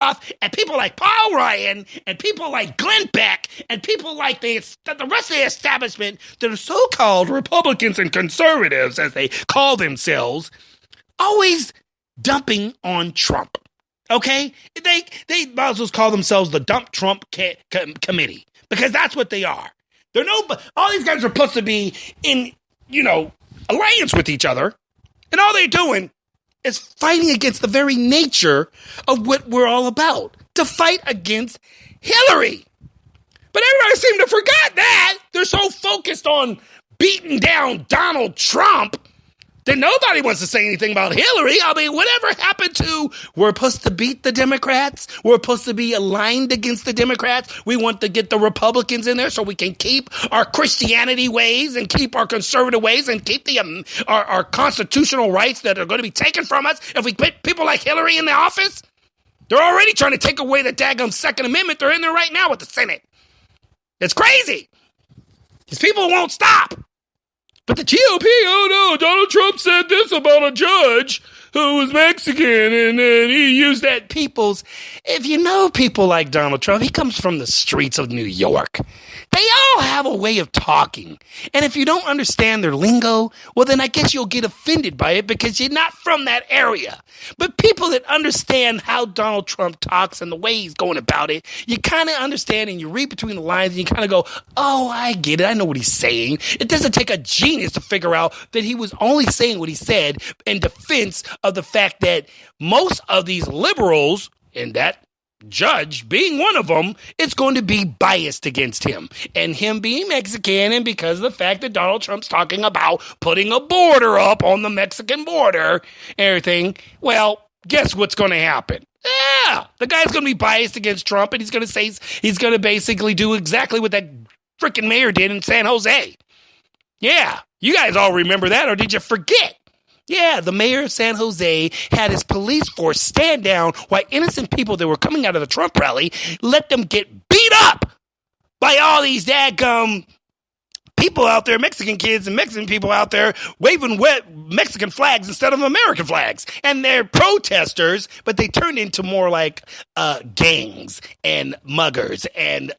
and people like Paul Ryan and people like Glenn Beck and people like the rest of the establishment that are so-called Republicans and conservatives, as they call themselves, always dumping on Trump. Okay? They might as well call themselves the Dump Trump Committee, because that's what they are. All these guys are supposed to be in, alliance with each other, and all they're doing is fighting against the very nature of what we're all about, to fight against Hillary. But everybody seems to forget that. They're so focused on beating down Donald Trump that nobody wants to say anything about Hillary. I mean, whatever happened to, we're supposed to beat the Democrats. We're supposed to be aligned against the Democrats. We want to get the Republicans in there so we can keep our Christianity ways and keep our conservative ways and keep our constitutional rights that are going to be taken from us if we put people like Hillary in the office. They're already trying to take away the daggum Second Amendment. They're in there right now with the Senate. It's crazy. These people won't stop. But the GOP, oh no, Donald Trump said this about a judge who was Mexican, and he used that. If you know people like Donald Trump, he comes from the streets of New York. They all have a way of talking. And if you don't understand their lingo, well, then I guess you'll get offended by it because you're not from that area. But people that understand how Donald Trump talks and the way he's going about it, you kind of understand and you read between the lines and you kind of go, oh, I get it. I know what he's saying. It doesn't take a genius to figure out that he was only saying what he said in defense of the fact that most of these liberals, and that judge being one of them, it's going to be biased against him. And him being Mexican, and because of the fact that Donald Trump's talking about putting a border up on the Mexican border and everything, well, guess what's going to happen? Yeah, the guy's going to be biased against Trump, and he's going to say he's going to basically do exactly what that freaking mayor did in San Jose. Yeah, you guys all remember that, or did you forget? Yeah, the mayor of San Jose had his police force stand down while innocent people that were coming out of the Trump rally let them get beat up by all these daggum people out there, Mexican kids and Mexican people out there waving wet Mexican flags instead of American flags. And they're protesters, but they turned into more like gangs and muggers and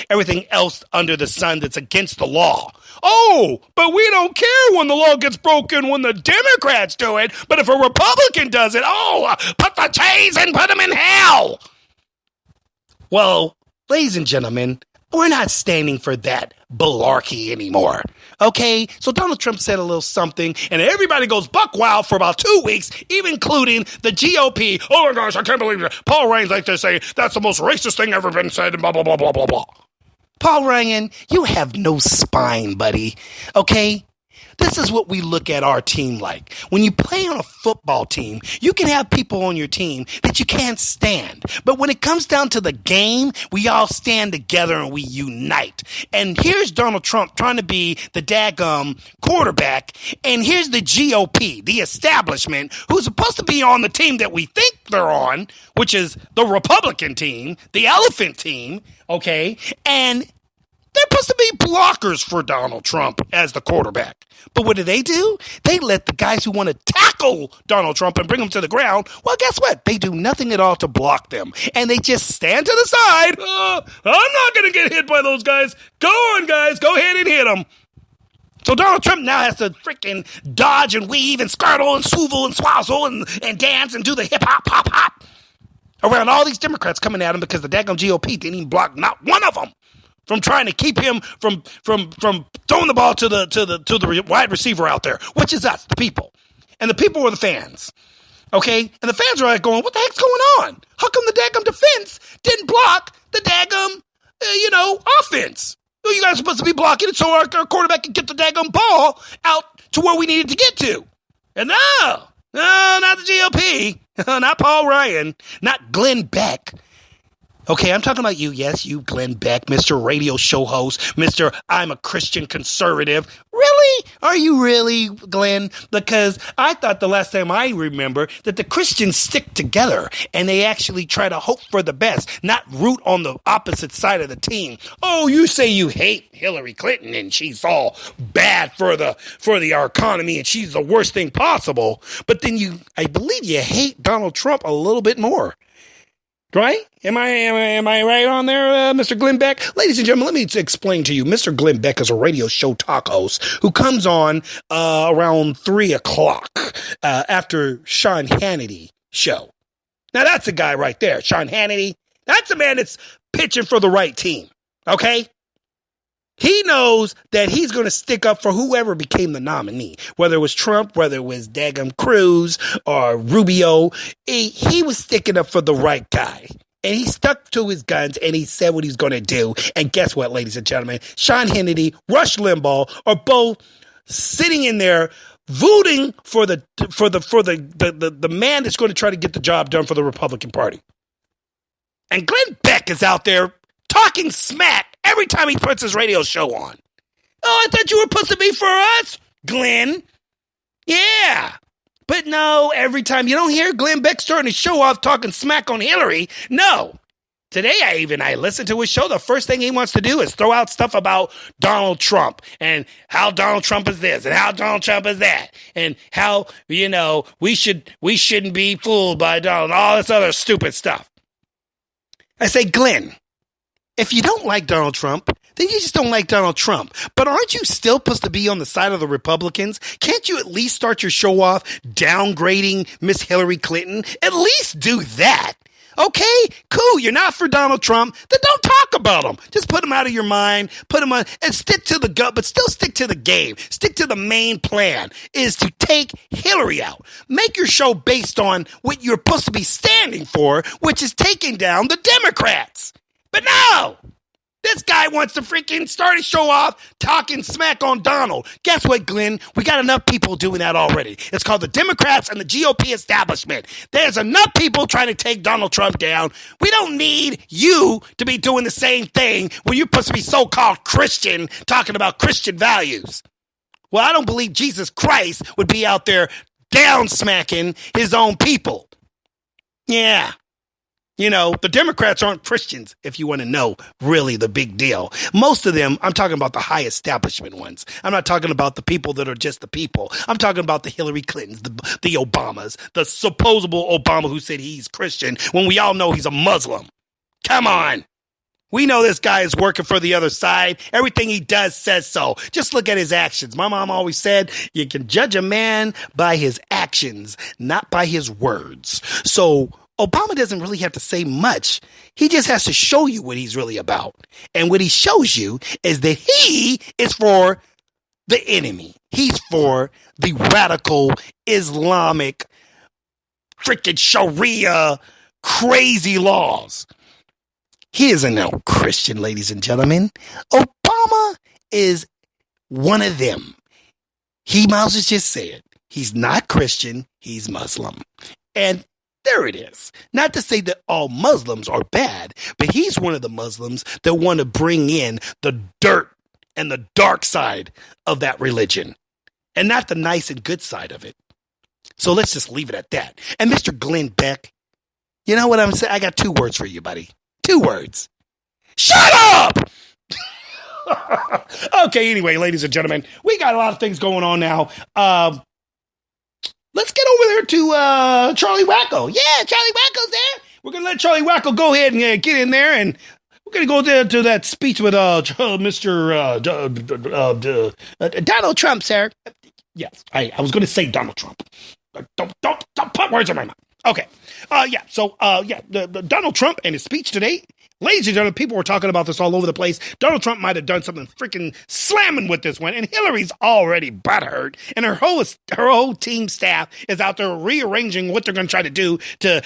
everything else under the sun that's against the law. Oh, but we don't care when the law gets broken when the Democrats do it. But if a Republican does it, put the chains and put them in hell. Well, ladies and gentlemen, we're not standing for that malarkey anymore. Okay? So Donald Trump said a little something, and everybody goes buck wild for about 2 weeks, even including the GOP. Oh my gosh, I can't believe it. Paul Ryan's like they say, that's the most racist thing ever been said, and blah, blah, blah, blah, blah, blah. Paul Ryan, you have no spine, buddy. Okay? This is what we look at our team like. When you play on a football team, you can have people on your team that you can't stand. But when it comes down to the game, we all stand together and we unite. And here's Donald Trump trying to be the daggum quarterback. And here's the GOP, the establishment, who's supposed to be on the team that we think they're on, which is the Republican team, the elephant team, okay? And they're supposed to be blockers for Donald Trump as the quarterback. But what do? They let the guys who want to tackle Donald Trump and bring him to the ground, well, guess what? They do nothing at all to block them. And they just stand to the side. I'm not going to get hit by those guys. Go on, guys. Go ahead and hit them. So Donald Trump now has to freaking dodge and weave and skirtle and swivel and swazzle and dance and do the hip-hop, hop around all these Democrats coming at him because the daggone GOP didn't even block not one of them from trying to keep him from throwing the ball to the wide receiver out there, which is us, the people. And the people are the fans. Okay? And the fans are like going, what the heck's going on? How come the daggum defense didn't block the daggum, offense? You guys are supposed to be blocking it so our quarterback can get the daggum ball out to where we needed to get to. And no, not the GOP. Not Paul Ryan. Not Glenn Beck. Okay, I'm talking about you. Yes, you, Glenn Beck, Mr. Radio Show host, Mr. I'm a Christian conservative. Really? Are you really, Glenn? Because I thought the last time I remember that the Christians stick together and they actually try to hope for the best, not root on the opposite side of the team. Oh, you say you hate Hillary Clinton and she's all bad for our economy and she's the worst thing possible. But then I believe you hate Donald Trump a little bit more. Right? Am I right on there, Mr. Glenn Beck? Ladies and gentlemen, let me explain to you. Mr. Glenn Beck is a radio show talk host who comes on around 3 o'clock after Sean Hannity show. Now, that's a guy right there, Sean Hannity. That's a man that's pitching for the right team, okay? He knows that he's going to stick up for whoever became the nominee, whether it was Trump, whether it was Daggum Cruz or Rubio. He was sticking up for the right guy. And he stuck to his guns and he said what he's going to do. And guess what, ladies and gentlemen? Sean Hannity, Rush Limbaugh are both sitting in there voting for the man that's going to try to get the job done for the Republican Party. And Glenn Beck is out there talking smack every time he puts his radio show on. Oh, I thought you were supposed to be for us, Glenn. Yeah. But no, every time you don't hear Glenn Beck starting to show off talking smack on Hillary. No. Today, I listened to his show. The first thing he wants to do is throw out stuff about Donald Trump and how Donald Trump is this and how Donald Trump is that and how, we shouldn't be fooled by Donald, all this other stupid stuff. I say, Glenn, if you don't like Donald Trump, then you just don't like Donald Trump. But aren't you still supposed to be on the side of the Republicans? Can't you at least start your show off downgrading Miss Hillary Clinton? At least do that. Okay, cool. You're not for Donald Trump. Then don't talk about him. Just put him out of your mind. Put him on and stick to the gut, but still stick to the game. Stick to the main plan is to take Hillary out. Make your show based on what you're supposed to be standing for, which is taking down the Democrats. But no! This guy wants to freaking start his show off talking smack on Donald. Guess what, Glenn? We got enough people doing that already. It's called the Democrats and the GOP establishment. There's enough people trying to take Donald Trump down. We don't need you to be doing the same thing when you're supposed to be so-called Christian, talking about Christian values. Well, I don't believe Jesus Christ would be out there down smacking his own people. Yeah. The Democrats aren't Christians, if you want to know really the big deal. Most of them, I'm talking about the high establishment ones. I'm not talking about the people that are just the people. I'm talking about the Hillary Clintons, the Obamas, the supposable Obama who said he's Christian when we all know he's a Muslim. Come on. We know this guy is working for the other side. Everything he does says so. Just look at his actions. My mom always said you can judge a man by his actions, not by his words. So Obama doesn't really have to say much. He just has to show you what he's really about. And what he shows you is that he is for the enemy. He's for the radical Islamic freaking Sharia crazy laws. He isn't no Christian, ladies and gentlemen. Obama is one of them. He might as well just say it. He's not Christian. He's Muslim. And there it is. Not to say that all Muslims are bad, but he's one of the Muslims that want to bring in the dirt and the dark side of that religion and not the nice and good side of it. So let's just leave it at that. And Mr. Glenn Beck, you know what I'm saying? I got 2 words for you, buddy. 2 words. Shut up! Okay, anyway, ladies and gentlemen, we got a lot of things going on now. Let's get over there to Charlie Wacko. Yeah, Charlie Wacko's there. We're going to let Charlie Wacko go ahead and get in there, and we're going to go there to that speech with Mr. Donald Trump, sir. Yes, I was going to say Donald Trump. Don't put words in my mouth. Okay. The Donald Trump and his speech today. Ladies and gentlemen, people were talking about this all over the place. Donald Trump might have done something freaking slamming with this one, and Hillary's already butthurt, and her whole team staff is out there rearranging what they're going to try to do to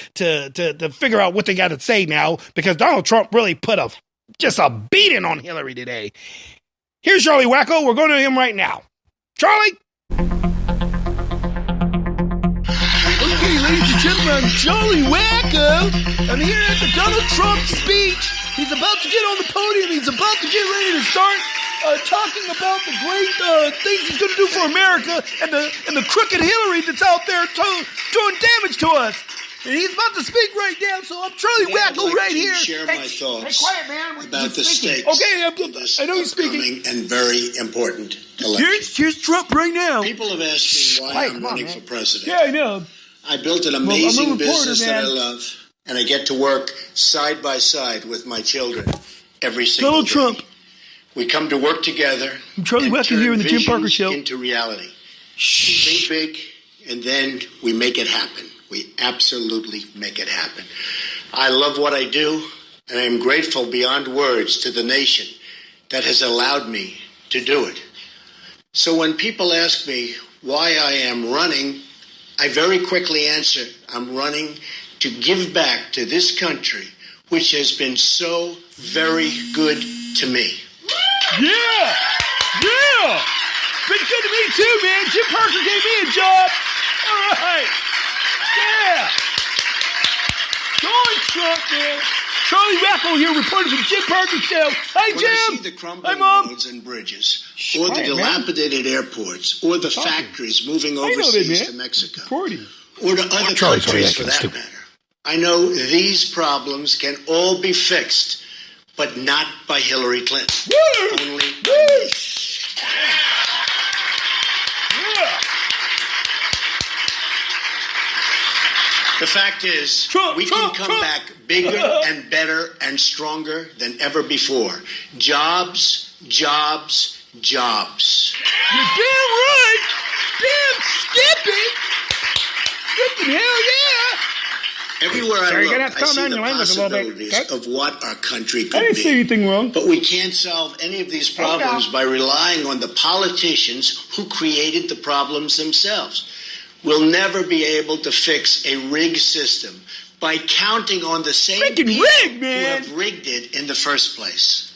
figure out what they got to say now, because Donald Trump really put just a beating on Hillary today. Here's Charlie Wacko. We're going to him right now. Charlie. Hey, ladies and gentlemen, I'm Charlie Wacko. I'm here at the Donald Trump speech. He's about to get on the podium. He's about to get ready to start talking about the great things he's going to do for America and the crooked Hillary that's out there doing damage to us. And he's about to speak right now, so I'm Charlie Wacko right here. Share my thoughts quiet, man. about the stakes. Okay, I know he's speaking. And very important election. Here's Trump right now. People have asked me why I'm running for president. Yeah, I know. I built an amazing reporter, business that I man. love, and I get to work side by side with my children every single Donald day. Trump. We come to work together. I'm Charlie and Wacker turn here in the Jim Parker visions Show. into reality. We think big, and then we make it happen. We absolutely make it happen. I love what I do, and I am grateful beyond words to the nation that has allowed me to do it. So when people ask me why I am running, I very quickly answer, I'm running to give back to this country, which has been so very good to me. Yeah! Yeah! Been good to me too, man. Jim Parker gave me a job. All right. Yeah. Donald Trump, man. Charlie Wackle here, reporting from Jim Parker Show. Hey, When Jim. I see the Hi, crumbling Mom. roads and bridges, or the Quiet, man. dilapidated airports, or the factories moving I know that, overseas man. to Mexico, Reporting. or to other Charlie's countries acting for that stupid. matter, I know these problems can all be fixed, but not by Hillary Clinton. Woo! Only by Woo! me. Yeah. The fact is, Trump, we Trump, can come Trump. back bigger and better and stronger than ever before. Jobs, jobs, jobs. You're damn right. Damn Skippy. Skippy, hell yeah. Everywhere Sorry, I you're gonna look, have I to calm see down the your language a little bit, possibilities okay? of what our country I could didn't say be. anything wrong. But we can't solve any of these problems by relying on the politicians who created the problems themselves. We'll never be able to fix a rigged system by counting on the same Freaking people rigged, man. who have rigged it in the first place.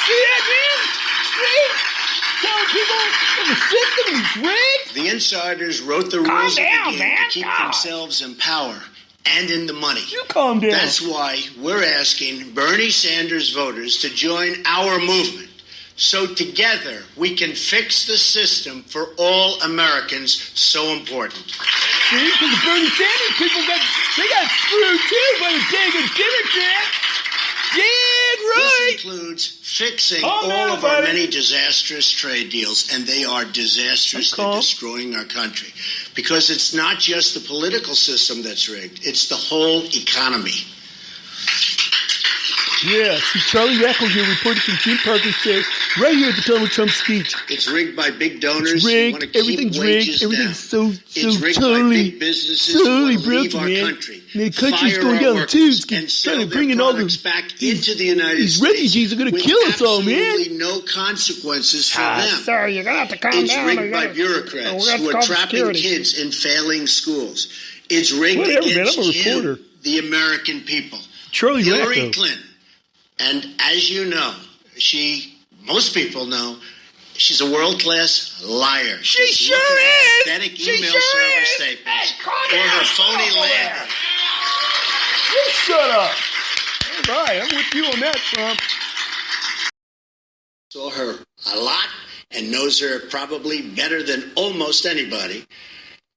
See that, man? See? Telling people the system is rigged. The insiders wrote the Calm rules down, of the game man. to keep God. themselves in power and in the money. You calm down. That's why we're asking Bernie Sanders voters to join our movement. So together we can fix the system for all Americans so important. See, because the Bernie Sanders people got screwed too by the dang Democrats. Dead right. This includes fixing Calm all down, of our buddy. many disastrous trade deals, and they are disastrous. I'm calm. They're destroying our country. Because it's not just the political system that's rigged, it's the whole economy. Yeah, see, Charlie Wackle here reporting from Jim Parker Show, right here at the Donald Trump speech. It's rigged by big donors It's who rigged. want to keep Everything's wages rigged. Everything's down. so It's rigged by totally, big businesses who totally want to leave broken, our man. country, And the country's fire going our down the workers, tubes, and trying sell to their bring in all products the back into the United these States. refugees are going to with kill us all, man. absolutely no consequences for them. Sorry, you're gonna have to calm It's down. or rigged you're by gonna- bureaucrats we're gonna who are have to call trapping security. kids in failing schools. It's rigged Whatever, man, against I'm a reporter. you, the American people. Charlie Hillary Wackle. Clinton, and as you know, most people know, she's a world-class liar. She Just sure look at is. her pathetic She email sure server is. statements Hey, calm or down. her phony Stop over landing. You shut up. All right, I'm with you on that, Trump. Saw her a lot and knows her probably better than almost anybody.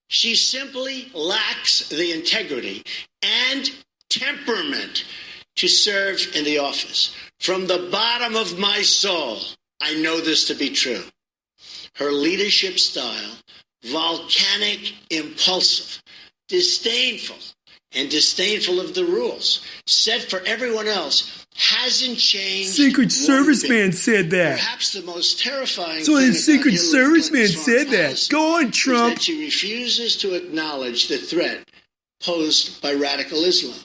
She simply lacks the integrity and temperament to serve in the office. From the bottom of my soul, I know this to be true. Her leadership style, volcanic, impulsive, disdainful of the rules set for everyone else, hasn't changed. Secret one Service bit. man said that. Perhaps the most terrifying So thing the about Secret Hillary Service man Clinton's said foreign that. policy Go on, is Trump. that she refuses to acknowledge the threat posed by radical Islam.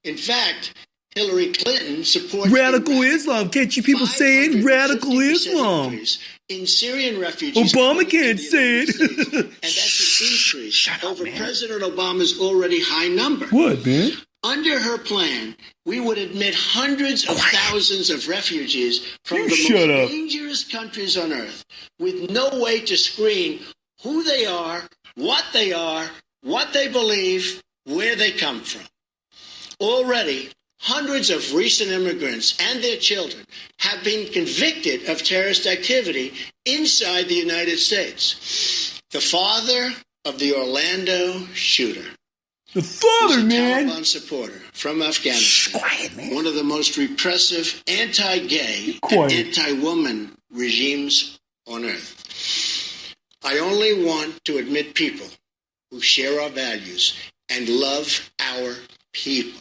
In fact, Hillary Clinton supports Radical Islam. Can't you people say it? Radical 550% Islam. increase in Syrian refugees. Obama coming to can't the say United it. States. And that's an increase over President Obama's already high number. What, man? Under her plan, we would admit hundreds of thousands of refugees from You the shut most up. dangerous countries on earth with no way to screen who they are, what they believe, where they come from. Already, hundreds of recent immigrants and their children have been convicted of terrorist activity inside the United States. The father of the Orlando shooter. The father, He's a man. Taliban supporter from Afghanistan. Quiet, man. One of the most repressive anti-gay Quiet. and anti-woman regimes on earth. I only want to admit people who share our values and love our people.